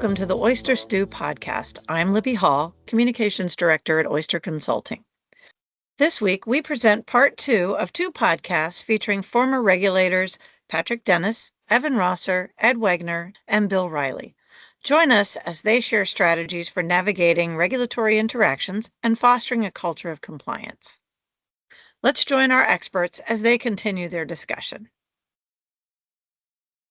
welcome to the Oyster Stew podcast. I'm Libby Hall, Communications Director at Oyster Consulting. This week, we present part 2 of 2 podcasts featuring former regulators Patrick Dennis, Evan Rosser, Ed Wegner, and Bill Riley. Join us as they share strategies for navigating regulatory interactions and fostering a culture of compliance. Let's join our experts as they continue their discussion.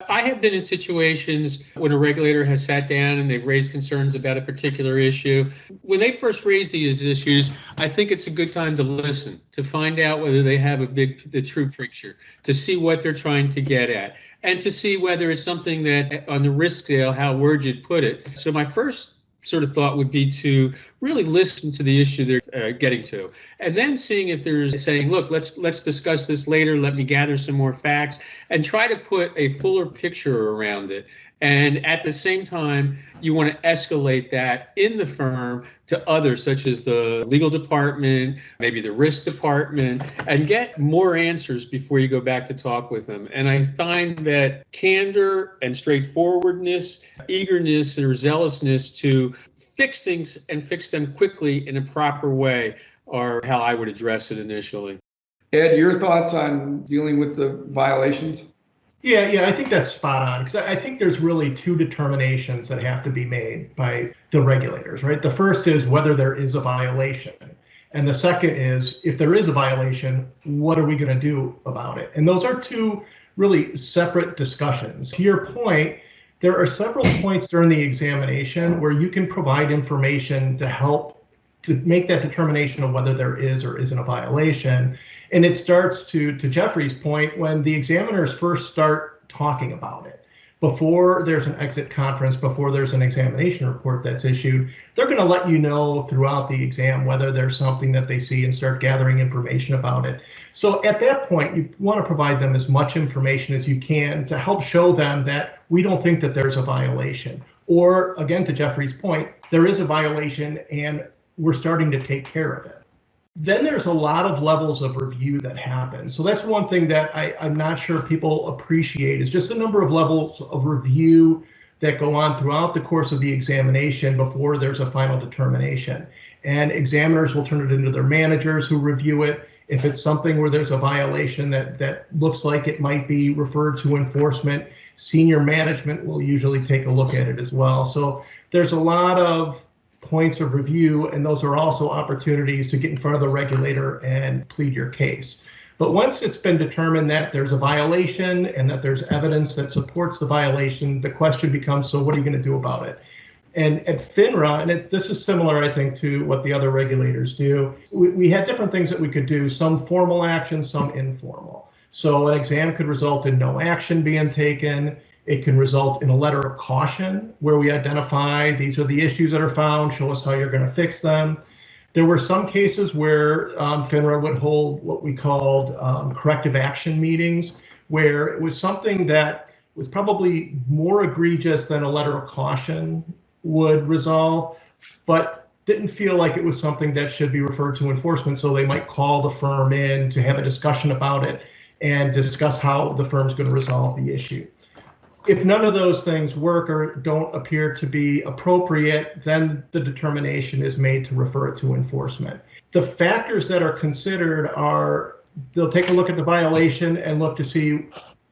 I have been in situations when a regulator has sat down and they've raised concerns about a particular issue. When they first raise these issues, I think it's a good time to listen, to find out whether they have the true picture, to see what they're trying to get at, and to see whether it's something that on the risk scale, how would you put it? So my first sort of thought would be to really listen to the issue they're getting to, and then seeing if there's saying, look, let's discuss this later. Let me gather some more facts and try to put a fuller picture around it. And at the same time, you want to escalate that in the firm to others, such as the legal department, maybe the risk department, and get more answers before you go back to talk with them. And I find that candor and straightforwardness, eagerness or zealousness to fix things and fix them quickly in a proper way are how I would address it initially. Ed, your thoughts on dealing with the violations? Yeah, I think that's spot on, because I think there's really 2 determinations that have to be made by the regulators, right? The first is whether there is a violation. And the second is, if there is a violation, what are we going to do about it? And those are 2 really separate discussions. To your point, there are several points during the examination where you can provide information to help to make that determination of whether there is or isn't a violation. And it starts to Jeffrey's point when the examiners first start talking about it. Before there's an exit conference, before there's an examination report that's issued, they're going to let you know throughout the exam whether there's something that they see and start gathering information about it. So at that point, you want to provide them as much information as you can to help show them that we don't think that there's a violation. Or again, to Jeffrey's point, there is a violation and we're starting to take care of it. Then there's a lot of levels of review that happen. So that's one thing that I'm not sure people appreciate, is just the number of levels of review that go on throughout the course of the examination before there's a final determination. And examiners will turn it into their managers who review it. If it's something where there's a violation that looks like it might be referred to enforcement, senior management will usually take a look at it as well. So there's a lot of points of review, and those are also opportunities to get in front of the regulator and plead your case. But once it's been determined that there's a violation and that there's evidence that supports the violation, the question becomes, so what are you going to do about it? And at FINRA, and this is similar, I think, to what the other regulators do, we had different things that we could do, some formal action, some informal. So an exam could result in no action being taken. It can result in a letter of caution where we identify these are the issues that are found, show us how you're going to fix them. There were some cases where FINRA would hold what we called corrective action meetings, where it was something that was probably more egregious than a letter of caution would resolve, but didn't feel like it was something that should be referred to enforcement. So they might call the firm in to have a discussion about it and discuss how the firm's going to resolve the issue. If none of those things work or don't appear to be appropriate, then the determination is made to refer it to enforcement. The factors that are considered are, they'll take a look at the violation and look to see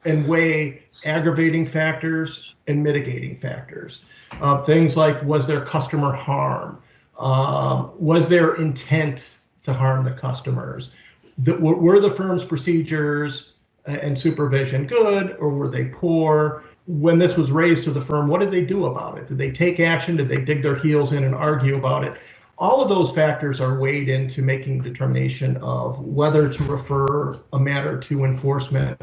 and weigh aggravating factors and mitigating factors. Things like, was there customer harm? Was there intent to harm the customers? Were the firm's procedures and supervision good, or were they poor? When this was raised to the firm, what did they do about it? Did they take action? Did they dig their heels in and argue about it? All of those factors are weighed into making a determination of whether to refer a matter to enforcement.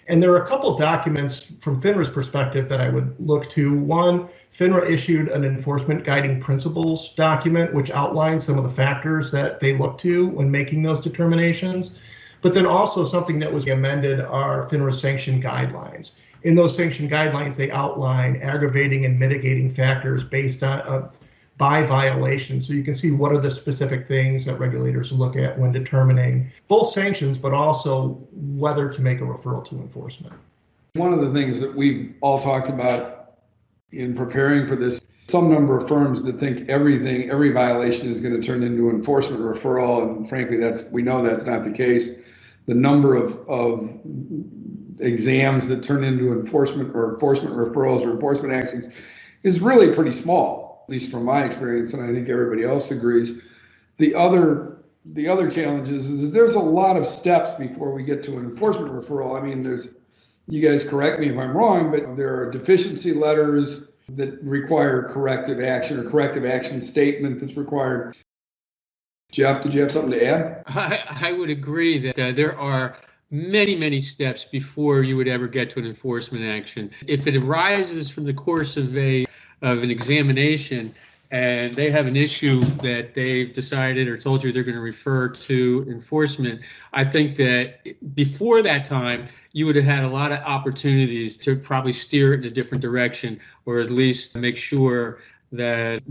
And there are a couple documents from FINRA's perspective that I would look to. One, FINRA issued an enforcement guiding principles document, which outlines some of the factors that they look to when making those determinations. But then also something that was amended are FINRA sanction guidelines. In those sanction guidelines, they outline aggravating and mitigating factors based on by violation. So you can see what are the specific things that regulators look at when determining both sanctions, but also whether to make a referral to enforcement. One of the things that we've all talked about in preparing for this some number of firms that think every violation is going to turn into enforcement referral, and frankly, we know that's not the case. The number of exams that turn into enforcement referrals or enforcement actions is really pretty small, at least from my experience, and I think everybody else agrees. The other challenge is there's a lot of steps before we get to an enforcement referral. I mean, you guys correct me if I'm wrong, but there are deficiency letters that require corrective action, or corrective action statement that's required. Jeff, did you have something to add? I would agree that there are many steps before you would ever get to an enforcement action. If it arises from the course of an examination, and they have an issue that they've decided or told you they're going to refer to enforcement, I think that before that time, you would have had a lot of opportunities to probably steer it in a different direction, or at least make sure that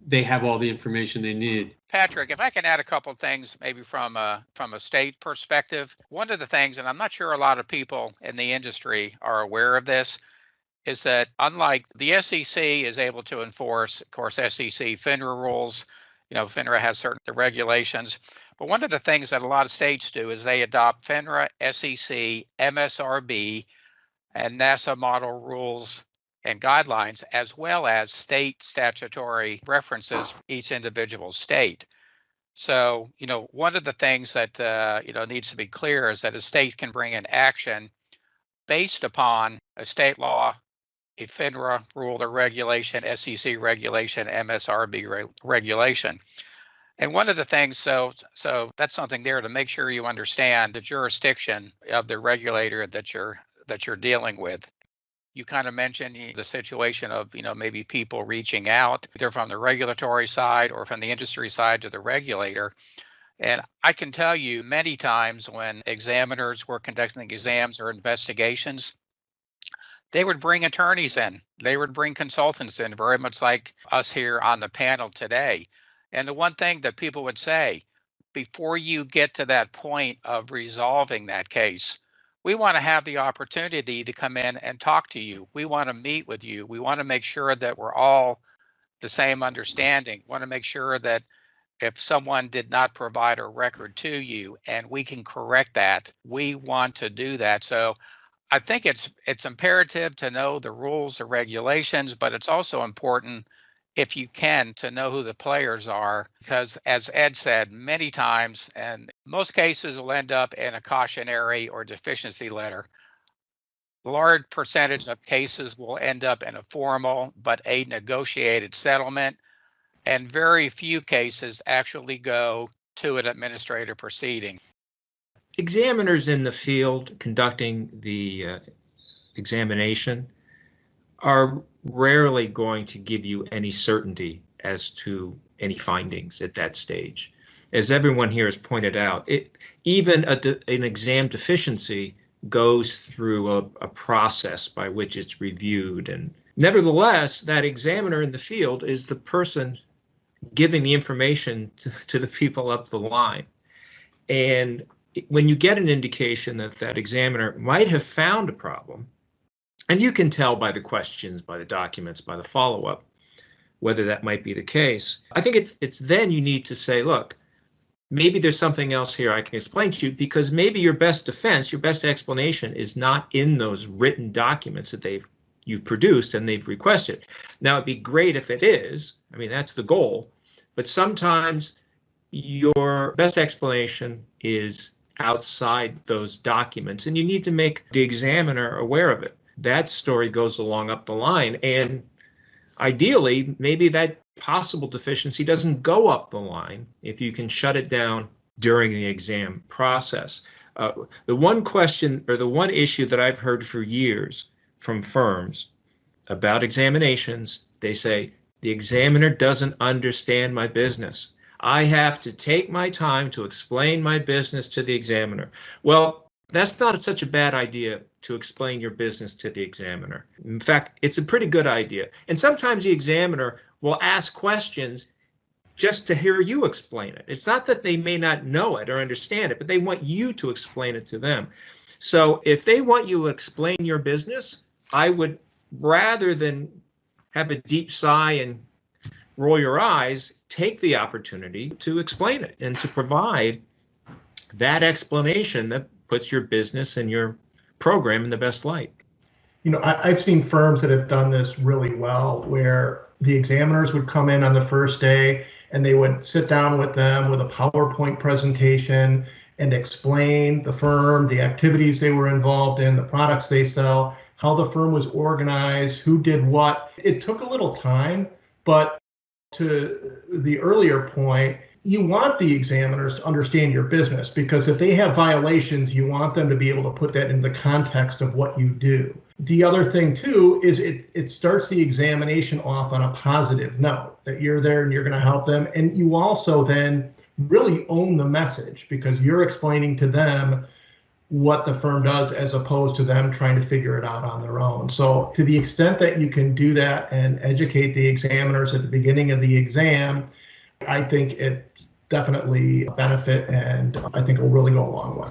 they have all the information they need. Patrick, if I can add a couple of things, maybe from a state perspective, one of the things, and I'm not sure a lot of people in the industry are aware of this, is that unlike the SEC is able to enforce, of course, SEC FINRA rules, FINRA has certain regulations, but one of the things that a lot of states do is they adopt FINRA, SEC, MSRB, and NASA model rules and guidelines, as well as state statutory references for each individual state. So, one of the things that, needs to be clear is that a state can bring an action based upon a state law, a FINRA rule or regulation, SEC regulation, MSRB regulation. And one of the things, so that's something there to make sure you understand the jurisdiction of the regulator that you're dealing with. You kind of mentioned the situation of, maybe people reaching out either from the regulatory side or from the industry side to the regulator. And I can tell you many times when examiners were conducting exams or investigations, they would bring attorneys in, they would bring consultants in, very much like us here on the panel today. And the one thing that people would say, before you get to that point of resolving that case, we want to have the opportunity to come in and talk to you. We want to meet with you. We want to make sure that we're all the same understanding. We want to make sure that if someone did not provide a record to you and we can correct that, we want to do that. So I think it's imperative to know the rules, the regulations, but it's also important, if you can, to know who the players are, because as Ed said, many times, and most cases will end up in a cautionary or deficiency letter. A large percentage of cases will end up in a formal but a negotiated settlement, and very few cases actually go to an administrative proceeding. Examiners in the field conducting the examination are rarely going to give you any certainty as to any findings at that stage. As everyone here has pointed out, even an exam deficiency goes through a process by which it's reviewed. And nevertheless, that examiner in the field is the person giving the information to the people up the line. And when you get an indication that that examiner might have found a problem, and you can tell by the questions, by the documents, by the follow-up, whether that might be the case, I think it's then you need to say, look, maybe there's something else here I can explain to you, because maybe your best defense, your best explanation is not in those written documents that you've produced and they've requested. Now, it'd be great if it is. I mean, that's the goal. But sometimes your best explanation is outside those documents, and you need to make the examiner aware of it. That story goes along up the line, and ideally, maybe that possible deficiency doesn't go up the line if you can shut it down during the exam process. The one question or the one issue that I've heard for years from firms about examinations, they say, the examiner doesn't understand my business. I have to take my time to explain my business to the examiner. Well, that's not such a bad idea to explain your business to the examiner. In fact, it's a pretty good idea. And sometimes the examiner will ask questions just to hear you explain it. It's not that they may not know it or understand it, but they want you to explain it to them. So if they want you to explain your business, I would, rather than have a deep sigh and roll your eyes, take the opportunity to explain it and to provide that explanation that puts your business and your program in the best light. I've seen firms that have done this really well, where the examiners would come in on the first day and they would sit down with them with a PowerPoint presentation and explain the firm, the activities they were involved in, the products they sell, how the firm was organized, who did what. It took a little time, but to the earlier point, you want the examiners to understand your business, because if they have violations, you want them to be able to put that in the context of what you do. The other thing too is it starts the examination off on a positive note, that you're there and you're going to help them. And you also then really own the message, because you're explaining to them what the firm does as opposed to them trying to figure it out on their own. So to the extent that you can do that and educate the examiners at the beginning of the exam, I think it definitely a benefit, and I think it will really go a long way.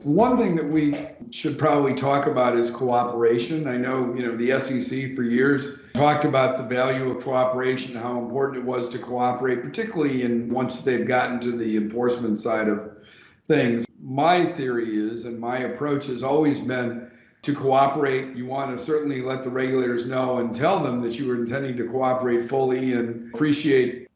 One thing that we should probably talk about is cooperation. I know, the SEC for years talked about the value of cooperation, how important it was to cooperate, particularly once they've gotten to the enforcement side of things. My theory is, and my approach has always been, to cooperate, you want to certainly let the regulators know and tell them that you are intending to cooperate fully and appreciate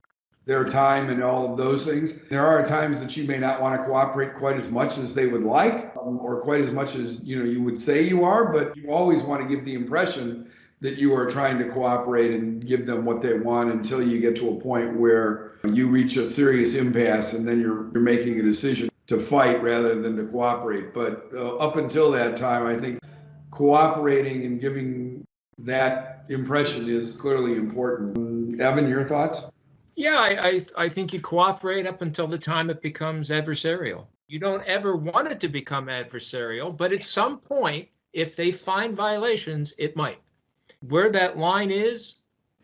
their time and all of those things. There are times that you may not want to cooperate quite as much as they would like, or quite as much as you would say you are, but you always want to give the impression that you are trying to cooperate and give them what they want, until you get to a point where you reach a serious impasse, and then you're making a decision to fight rather than to cooperate. But up until that time, I think cooperating and giving that impression is clearly important. Evan, your thoughts? Yeah, I think you cooperate up until the time it becomes adversarial. You don't ever want it to become adversarial, but at some point, if they find violations, it might. Where that line is,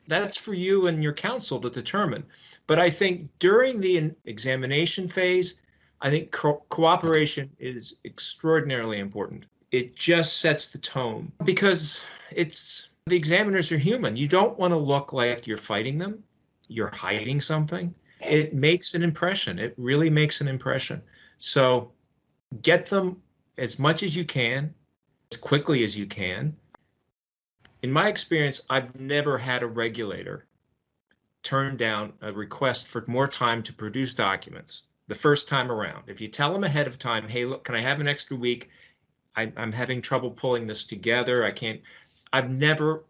that's for you and your counsel to determine. But I think during the examination phase, I think cooperation is extraordinarily important. It just sets the tone, because the examiners are human. You don't want to look like you're fighting them, you're hiding something. It makes an impression. It really makes an impression. So get them as much as you can, as quickly as you can. In my experience, I've never had a regulator turn down a request for more time to produce documents the first time around. If you tell them ahead of time, hey, look, can I have an extra week? I'm having trouble pulling this together. I've never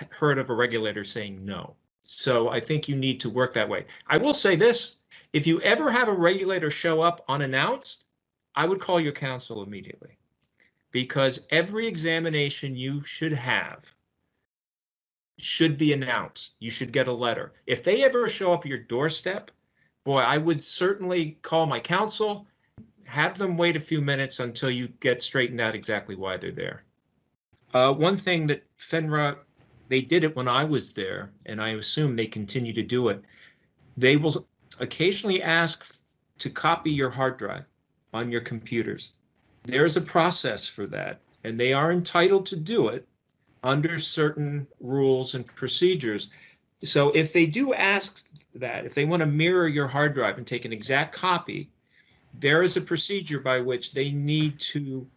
heard of a regulator saying no. So I think you need to work that way. I will say this, if you ever have a regulator show up unannounced, I would call your counsel immediately, because every examination you should have should be announced. You should get a letter. If they ever show up at your doorstep, boy, I would certainly call my counsel, have them wait a few minutes until you get straightened out exactly why they're there. One thing that FINRA, they did it when I was there, and I assume they continue to do it. They will occasionally ask to copy your hard drive on your computers. There's a process for that, and they are entitled to do it under certain rules and procedures. So if they do ask that, if they want to mirror your hard drive and take an exact copy, there is a procedure by which they need to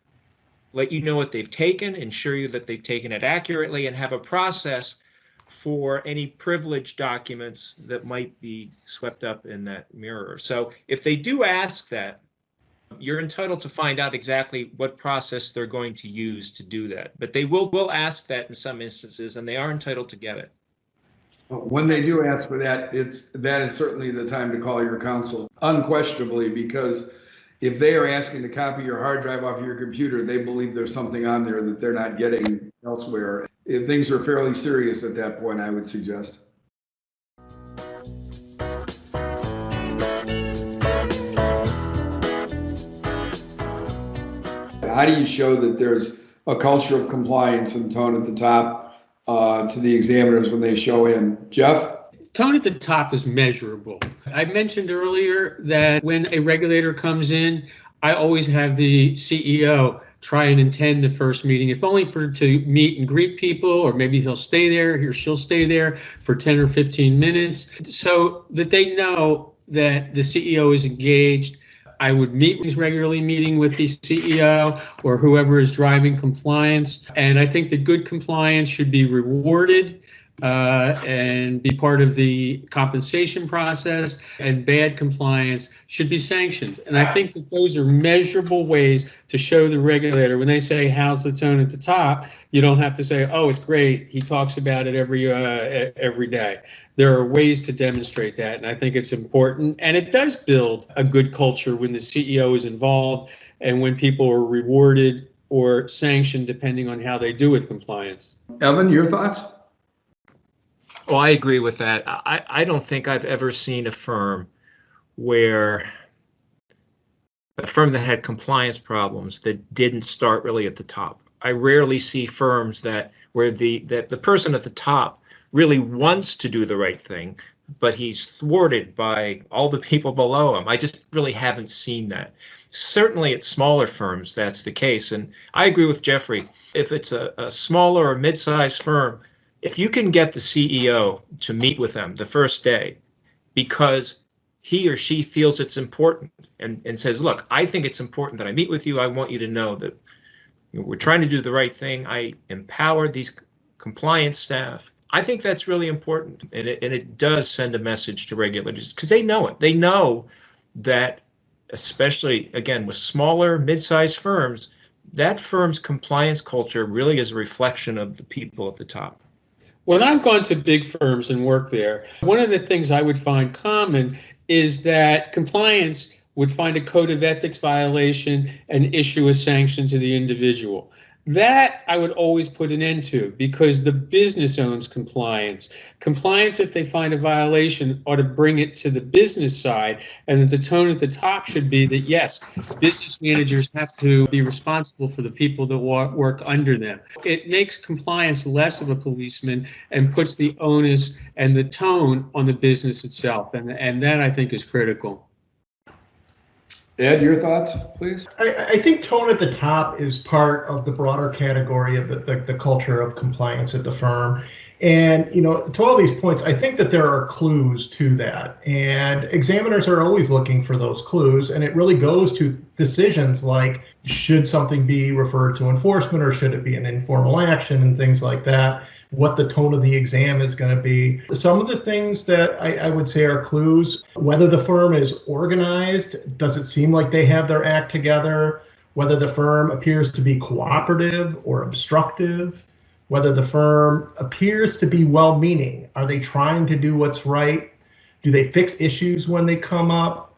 let you know what they've taken, ensure you that they've taken it accurately, and have a process for any privileged documents that might be swept up in that mirror. So if they do ask that, you're entitled to find out exactly what process they're going to use to do that. But they will ask that in some instances, and they are entitled to get it. When they do ask for that, that is certainly the time to call your counsel, unquestionably, because if they are asking to copy your hard drive off your computer, they believe there's something on there that they're not getting elsewhere. If things are fairly serious at that point, I would suggest. How do you show that there's a culture of compliance and tone at the top to the examiners when they show in? Jeff? Tone at the top is measurable. I mentioned earlier that when a regulator comes in, I always have the CEO try and attend the first meeting, if only to meet and greet people, or maybe he'll stay there, he or she'll stay there for 10 or 15 minutes, so that they know that the CEO is engaged. I would meet regularly meeting with the CEO or whoever is driving compliance. And I think that good compliance should be rewarded and be part of the compensation process, and bad compliance should be sanctioned. And I think that those are measurable ways to show the regulator when they say, how's the tone at the top? You don't have to say, oh, it's great, he talks about it every day. There are ways to demonstrate that, and I think it's important. And it does build a good culture when the CEO is involved and when people are rewarded or sanctioned depending on how they do with compliance. Evan, your thoughts? Well, I agree with that. I don't think I've ever seen a firm that had compliance problems that didn't start really at the top. I rarely see firms where the person at the top really wants to do the right thing, but he's thwarted by all the people below him. I just really haven't seen that. Certainly at smaller firms, that's the case. And I agree with Jeffrey. If it's a smaller or mid-sized firm, if you can get the CEO to meet with them the first day because he or she feels it's important and says, look, I think it's important that I meet with you. I want you to know that we're trying to do the right thing. I empower these compliance staff. I think that's really important. And it does send a message to regulators because they know it. They know that, especially, again, with smaller, mid-sized firms, that firm's compliance culture really is a reflection of the people at the top. When I've gone to big firms and worked there, one of the things I would find common is that compliance would find a code of ethics violation and issue a sanction to the individual. That I would always put an end to, because the business owns compliance. Compliance, if they find a violation, ought to bring it to the business side, and the tone at the top should be that, yes, business managers have to be responsible for the people that work under them. It makes compliance less of a policeman and puts the onus and the tone on the business itself, and that I think is critical. Ed, your thoughts, please? I think tone at the top is part of the broader category of the culture of compliance at the firm. And, to all these points, I think that there are clues to that. And examiners are always looking for those clues. And it really goes to decisions like, should something be referred to enforcement or should it be an informal action and things like that? What the tone of the exam is going to be. Some of the things that I would say are clues: whether the firm is organized, does it seem like they have their act together, whether the firm appears to be cooperative or obstructive, whether the firm appears to be well-meaning. Are they trying to do what's right? Do they fix issues when they come up?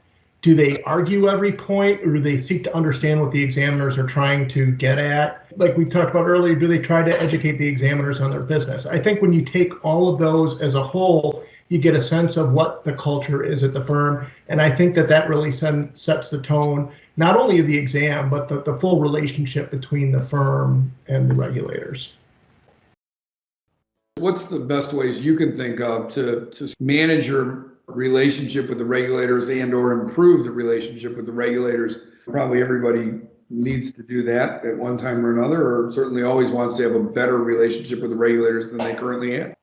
Do they argue every point, or do they seek to understand what the examiners are trying to get at? Like we talked about earlier, do they try to educate the examiners on their business? I think when you take all of those as a whole, you get a sense of what the culture is at the firm. And I think that really sets the tone, not only of the exam, but the full relationship between the firm and the regulators. What's the best ways you can think of to manage your relationship with the regulators and or improve the relationship with the regulators? Probably everybody needs to do that at one time or another, or certainly always wants to have a better relationship with the regulators than they currently have.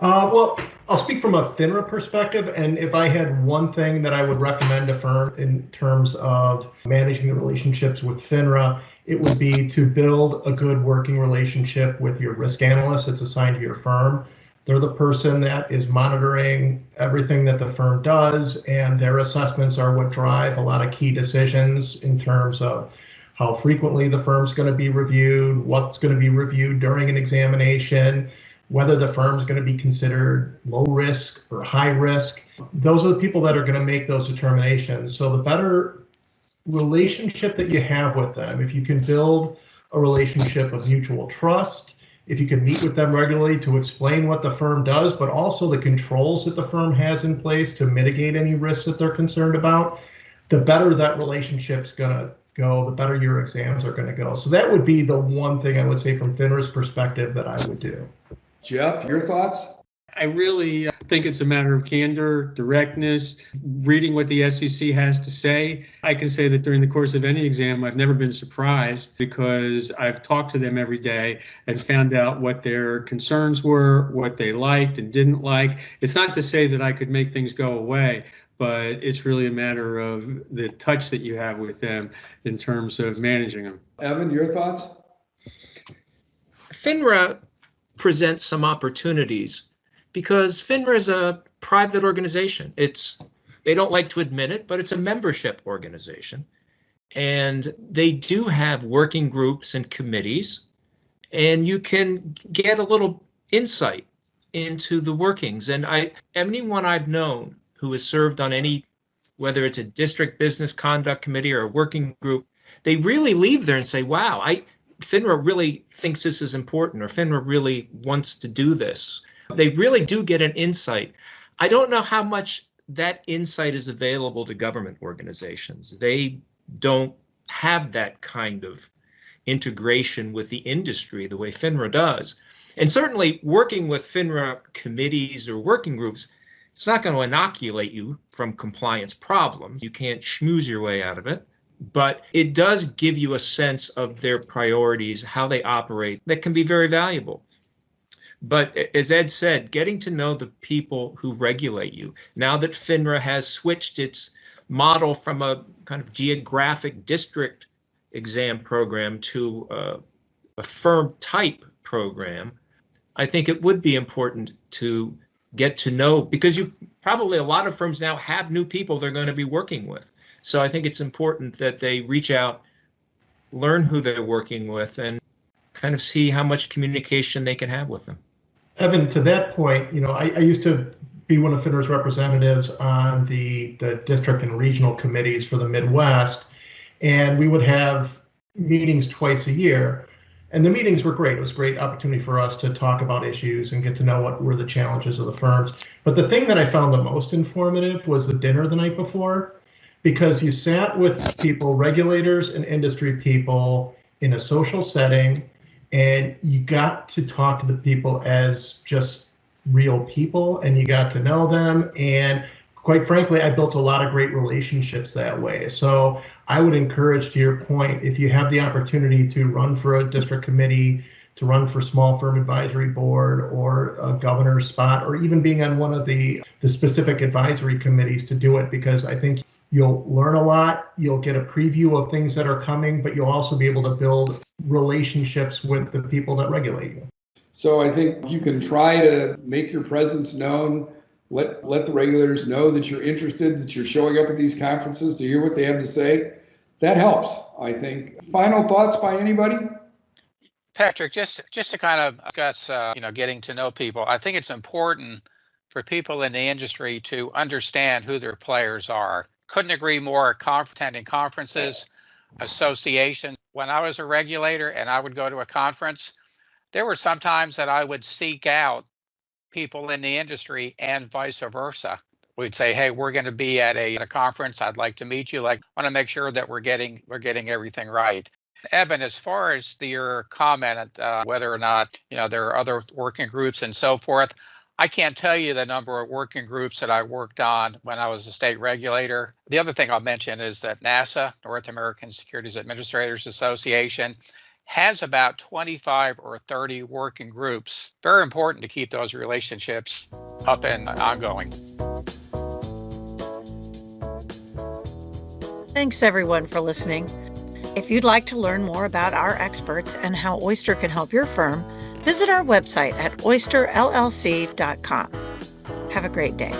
Well, I'll speak from a FINRA perspective, and if I had one thing that I would recommend a firm in terms of managing the relationships with FINRA, it would be to build a good working relationship with your risk analyst that's assigned to your firm. They're the person that is monitoring everything that the firm does, and their assessments are what drive a lot of key decisions in terms of how frequently the firm's going to be reviewed, what's going to be reviewed during an examination, whether the firm's going to be considered low risk or high risk. Those are the people that are going to make those determinations. So the better relationship that you have with them, if you can build a relationship of mutual trust, if you can meet with them regularly to explain what the firm does, but also the controls that the firm has in place to mitigate any risks that they're concerned about, the better that relationship's going to go, the better your exams are going to go. So that would be the one thing I would say from FINRA's perspective that I would do. Jeff, your thoughts? I really think it's a matter of candor, directness, reading what the SEC has to say. I can say that during the course of any exam, I've never been surprised because I've talked to them every day and found out what their concerns were, what they liked and didn't like. It's not to say that I could make things go away, but it's really a matter of the touch that you have with them in terms of managing them. Evan, your thoughts? FINRA presents some opportunities because FINRA is a private organization. They don't like to admit it, but it's a membership organization. And they do have working groups and committees, and you can get a little insight into the workings. And anyone I've known who has served on whether it's a district business conduct committee or a working group, they really leave there and say, wow, FINRA really thinks this is important, or FINRA really wants to do this. They really do get an insight. I don't know how much that insight is available to government organizations. They don't have that kind of integration with the industry the way FINRA does. And certainly working with FINRA committees or working groups, it's not going to inoculate you from compliance problems. You can't schmooze your way out of it. But it does give you a sense of their priorities, how they operate, that can be very valuable. But as Ed said, getting to know the people who regulate you, now that FINRA has switched its model from a kind of geographic district exam program to a firm type program, I think it would be important to get to know, because probably a lot of firms now have new people they're going to be working with. So I think it's important that they reach out, learn who they're working with, and kind of see how much communication they can have with them. Evan, to that point, I used to be one of FINRA's representatives on the district and regional committees for the Midwest, and we would have meetings twice a year. And the meetings were great. It was a great opportunity for us to talk about issues and get to know what were the challenges of the firms. But the thing that I found the most informative was the dinner the night before, because you sat with people, regulators and industry people, in a social setting, and you got to talk to the people as just real people, and you got to know them. And quite frankly, I built a lot of great relationships that way. So I would encourage, to your point, if you have the opportunity to run for a district committee, to run for small firm advisory board or a governor's spot, or even being on one of the specific advisory committees, to do it, because I think you'll learn a lot, you'll get a preview of things that are coming, but you'll also be able to build relationships with the people that regulate you. So I think you can try to make your presence known, let the regulators know that you're interested, that you're showing up at these conferences to hear what they have to say. That helps, I think. Final thoughts by anybody? Patrick, just to kind of discuss, getting to know people, I think it's important for people in the industry to understand who their players are. Couldn't agree more. Attending conferences, association. When I was a regulator and I would go to a conference, there were some times that I would seek out people in the industry and vice versa. We'd say, hey, we're going to be at a conference. I'd like to meet you. I want to make sure that we're getting everything right. Evan, as far as your comment, whether or not there are other working groups and so forth, I can't tell you the number of working groups that I worked on when I was a state regulator. The other thing I'll mention is that NASA, North American Securities Administrators Association, has about 25 or 30 working groups. Very important to keep those relationships up and ongoing. Thanks everyone for listening. If you'd like to learn more about our experts and how Oyster can help your firm, visit our website at oysterllc.com. Have a great day.